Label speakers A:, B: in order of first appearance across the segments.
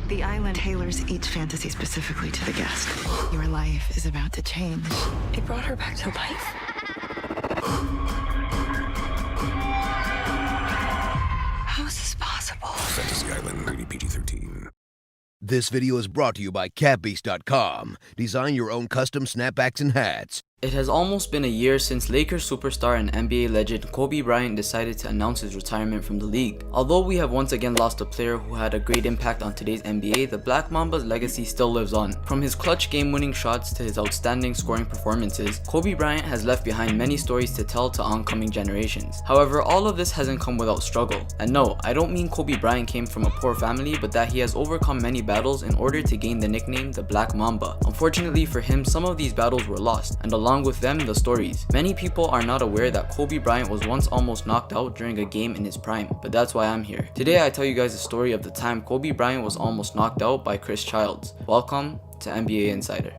A: The island tailors each fantasy specifically to the guest. Your life is about to change.
B: It brought her back to life? How is this possible?
C: Fantasy Island, rated PG-13.
D: This video is brought to you by catbeast.com. Design your own custom snapbacks and hats.
E: It has almost been a year since Lakers superstar and NBA legend Kobe Bryant decided to announce his retirement from the league. Although we have once again lost a player who had a great impact on today's NBA, the Black Mamba's legacy still lives on. From his clutch game-winning shots to his outstanding scoring performances, Kobe Bryant has left behind many stories to tell to oncoming generations. However, all of this hasn't come without struggle. And no, I don't mean Kobe Bryant came from a poor family, but that he has overcome many battles in order to gain the nickname the Black Mamba. Unfortunately for him, some of these battles were lost, and along with them, the stories. Many people are not aware that Kobe Bryant was once almost knocked out during a game in his prime, but that's why I'm here. Today I tell you guys the story of the time Kobe Bryant was almost knocked out by Chris Childs. Welcome to NBA Insider.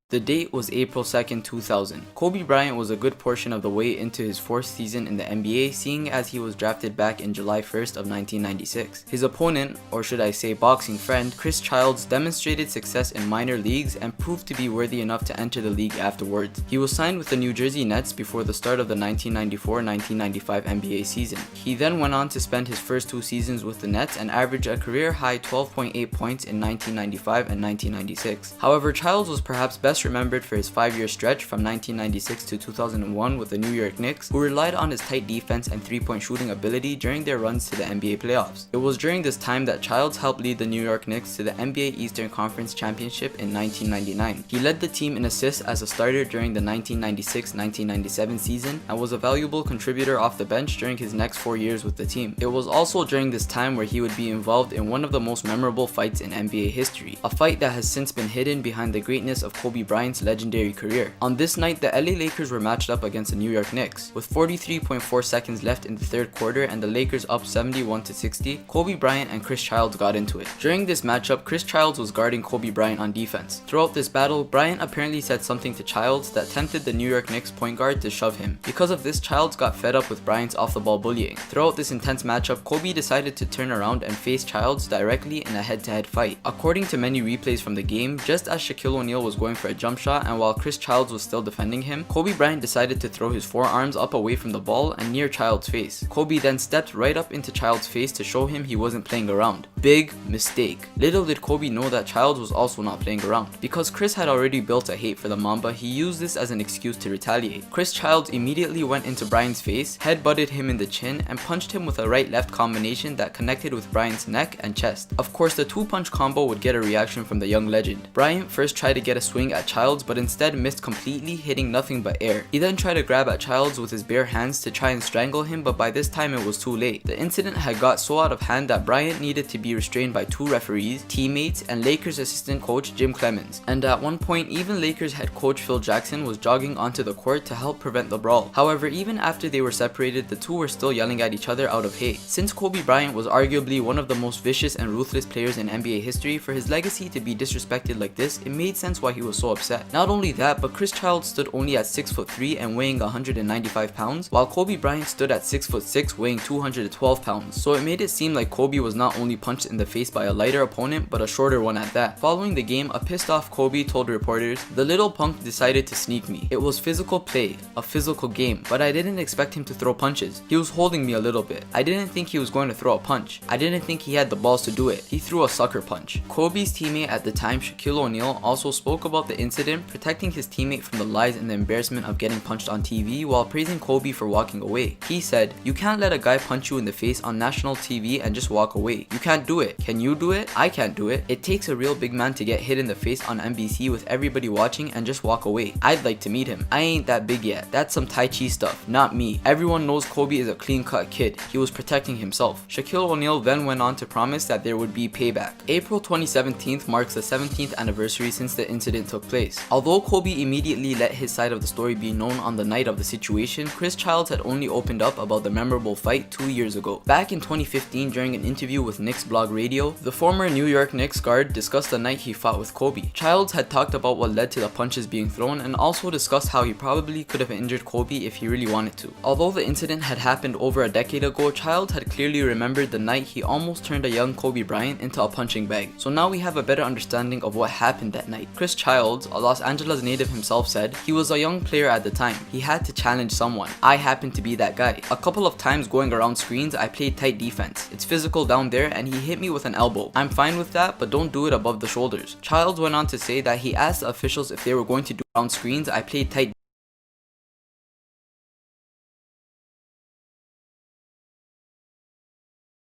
E: The date was April 2nd, 2000. Kobe Bryant was a good portion of the way into his fourth season in the NBA, seeing as he was drafted back in July 1st of 1996. His opponent, or should I say boxing friend, Chris Childs demonstrated success in minor leagues and proved to be worthy enough to enter the league afterwards. He was signed with the New Jersey Nets before the start of the 1994-1995 NBA season. He then went on to spend his first two seasons with the Nets and average a career-high 12.8 points in 1995 and 1996. However, Childs was perhaps best remembered for his 5-year stretch from 1996 to 2001 with the New York Knicks, who relied on his tight defense and three-point shooting ability during their runs to the NBA playoffs. It was during this time that Childs helped lead the New York Knicks to the NBA Eastern Conference Championship in 1999. He led the team in assists as a starter during the 1996-1997 season and was a valuable contributor off the bench during his next 4 years with the team. It was also during this time where he would be involved in one of the most memorable fights in NBA history, a fight that has since been hidden behind the greatness of Kobe Bryant's legendary career. On this night, the LA Lakers were matched up against the New York Knicks. With 43.4 seconds left in the third quarter and the Lakers up 71-60, Kobe Bryant and Chris Childs got into it. During this matchup, Chris Childs was guarding Kobe Bryant on defense. Throughout this battle, Bryant apparently said something to Childs that tempted the New York Knicks point guard to shove him. Because of this, Childs got fed up with Bryant's off-the-ball bullying. Throughout this intense matchup, Kobe decided to turn around and face Childs directly in a head-to-head fight. According to many replays from the game, just as Shaquille O'Neal was going for a jump shot and while Chris Childs was still defending him, Kobe Bryant decided to throw his forearms up away from the ball and near Childs' face. Kobe then stepped right up into Childs' face to show him he wasn't playing around. Big mistake. Little did Kobe know that Childs was also not playing around. Because Chris had already built a hate for the Mamba, he used this as an excuse to retaliate. Chris Childs immediately went into Bryant's face, head-butted him in the chin, and punched him with a right-left combination that connected with Bryant's neck and chest. Of course, the two-punch combo would get a reaction from the young legend. Bryant first tried to get a swing at Childs, but instead missed completely, hitting nothing but air. He then tried to grab at Childs with his bare hands to try and strangle him, but by this time it was too late. The incident had got so out of hand that Bryant needed to be restrained by two referees, teammates, and Lakers assistant coach Jim Clemens. And at one point, even Lakers head coach Phil Jackson was jogging onto the court to help prevent the brawl. However, even after they were separated, the two were still yelling at each other out of hate. Since Kobe Bryant was arguably one of the most vicious and ruthless players in NBA history, for his legacy to be disrespected like this, it made sense why he was so upset. Not only that, but Chris Childs stood only at 6'3" and weighing 195 pounds, while Kobe Bryant stood at 6'6", weighing 212 pounds. So it made it seem like Kobe was not only punched in the face by a lighter opponent, but a shorter one at that. Following the game, a pissed off Kobe told reporters, "The little punk decided to sneak me. It was physical play, a physical game, but I didn't expect him to throw punches. He was holding me a little bit. I didn't think he was going to throw a punch. I didn't think he had the balls to do it. He threw a sucker punch." Kobe's teammate at the time, Shaquille O'Neal, also spoke about the incident, protecting his teammate from the lies and the embarrassment of getting punched on TV while praising Kobe for walking away. He said, "You can't let a guy punch you in the face on national TV and just walk away. You can't do it. Can you do it? I can't do it. It takes a real big man to get hit in the face on NBC with everybody watching and just walk away. I'd like to meet him. I ain't that big yet. That's some Tai Chi stuff, not me. Everyone knows Kobe is a clean-cut kid. He was protecting himself." Shaquille O'Neal then went on to promise that there would be payback. April 2017 marks the 17th anniversary since the incident took place. Although Koby immediately let his side of the story be known on the night of the situation, Chris Childs had only opened up about the memorable fight 2 years ago. Back in 2015, during an interview with Knicks Blog Radio, the former New York Knicks guard discussed the night he fought with Koby. Childs had talked about what led to the punches being thrown and also discussed how he probably could have injured Koby if he really wanted to. Although the incident had happened over a decade ago, Childs had clearly remembered the night he almost turned a young Koby Bryant into a punching bag. So now we have a better understanding of what happened that night. Chris Childs, a Los Angeles native himself, said he was a young player at the time. He had to challenge someone. I happened to be that guy. A couple of times going around screens, I played tight defense. It's physical down there and he hit me with an elbow. I'm fine with that, but don't do it above the shoulders. Childs went on to say that he asked the officials if they were going to do around screens. I played tight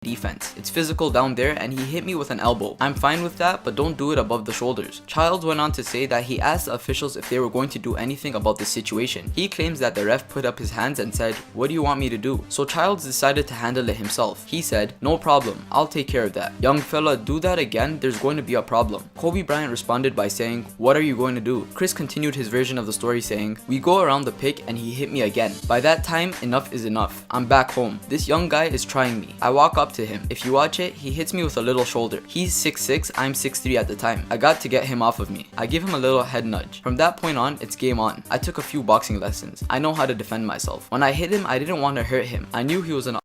E: defense. It's physical down there and he hit me with an elbow. I'm fine with that, but don't do it above the shoulders. Childs went on to say that he asked the officials if they were going to do anything about the situation. He claims that the ref put up his hands and said, "What do you want me to do?" So Childs decided to handle it himself. He said, "No problem, I'll take care of that. Young fella, do that again, there's going to be a problem." Koby Bryant responded by saying, "What are you going to do?" Chris continued his version of the story saying, "We go around the pick and he hit me again. By that time, enough is enough. I'm back home. This young guy is trying me. I walk up to him. If you watch it, he hits me with a little shoulder. He's 6'6", I'm 6'3" at the time. I got to get him off of me. I give him a little head nudge. From that point on, it's game on. I took a few boxing lessons. I know how to defend myself. When I hit him, I didn't want to hurt him. I knew he was an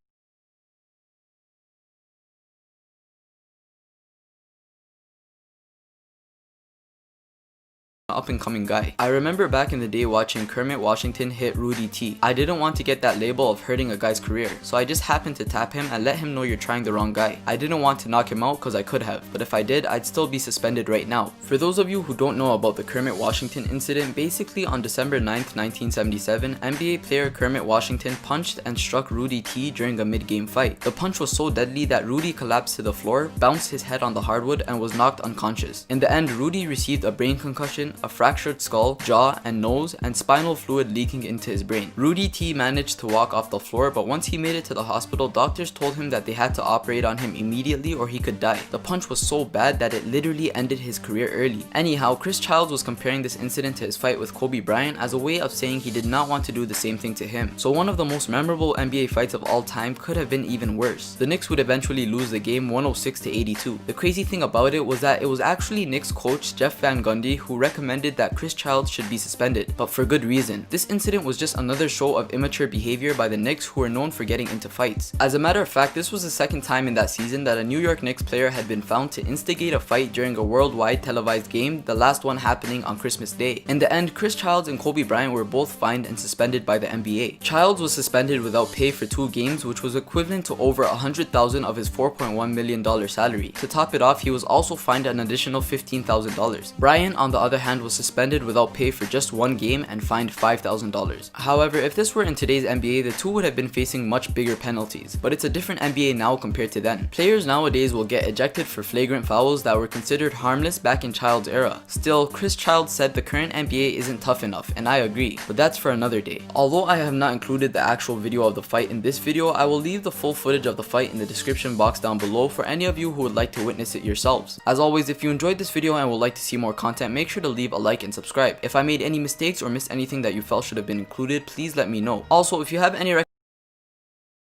E: up-and-coming guy. I remember back in the day watching Kermit Washington hit Rudy T. I didn't want to get that label of hurting a guy's career, so I just happened to tap him and let him know you're trying the wrong guy. I didn't want to knock him out because I could have, but if I did, I'd still be suspended right now." For those of you who don't know about the Kermit Washington incident, basically on December 9th, 1977, NBA player Kermit Washington punched and struck Rudy T during a mid-game fight. The punch was so deadly that Rudy collapsed to the floor, bounced his head on the hardwood, and was knocked unconscious. In the end, Rudy received a brain concussion, a fractured skull, jaw, and nose, and spinal fluid leaking into his brain. Rudy T managed to walk off the floor, but once he made it to the hospital, doctors told him that they had to operate on him immediately or he could die. The punch was so bad that it literally ended his career early. Anyhow, Chris Childs was comparing this incident to his fight with Koby Bryant as a way of saying he did not want to do the same thing to him. So one of the most memorable NBA fights of all time could have been even worse. The Knicks would eventually lose the game 106-82. The crazy thing about it was that it was actually Knicks coach Jeff Van Gundy who recommended that Chris Childs should be suspended, but for good reason. This incident was just another show of immature behavior by the Knicks, who are known for getting into fights. As a matter of fact, this was the second time in that season that a New York Knicks player had been found to instigate a fight during a worldwide televised game, the last one happening on Christmas Day. In the end, Chris Childs and Koby Bryant were both fined and suspended by the NBA. Childs was suspended without pay for 2 games, which was equivalent to over $100,000 of his $4.1 million salary. To top it off, he was also fined an additional $15,000. Bryant, on the other hand, was suspended without pay for just 1 game and fined $5,000. However, if this were in today's NBA, the two would have been facing much bigger penalties, but it's a different NBA now compared to then. Players nowadays will get ejected for flagrant fouls that were considered harmless back in Childs' era. Still, Chris Childs said the current NBA isn't tough enough, and I agree, but that's for another day. Although I have not included the actual video of the fight in this video, I will leave the full footage of the fight in the description box down below for any of you who would like to witness it yourselves. As always, if you enjoyed this video and would like to see more content, make sure to leave a like and subscribe. If I made any mistakes or missed anything that you felt should have been included, please let me know. Also, if you have any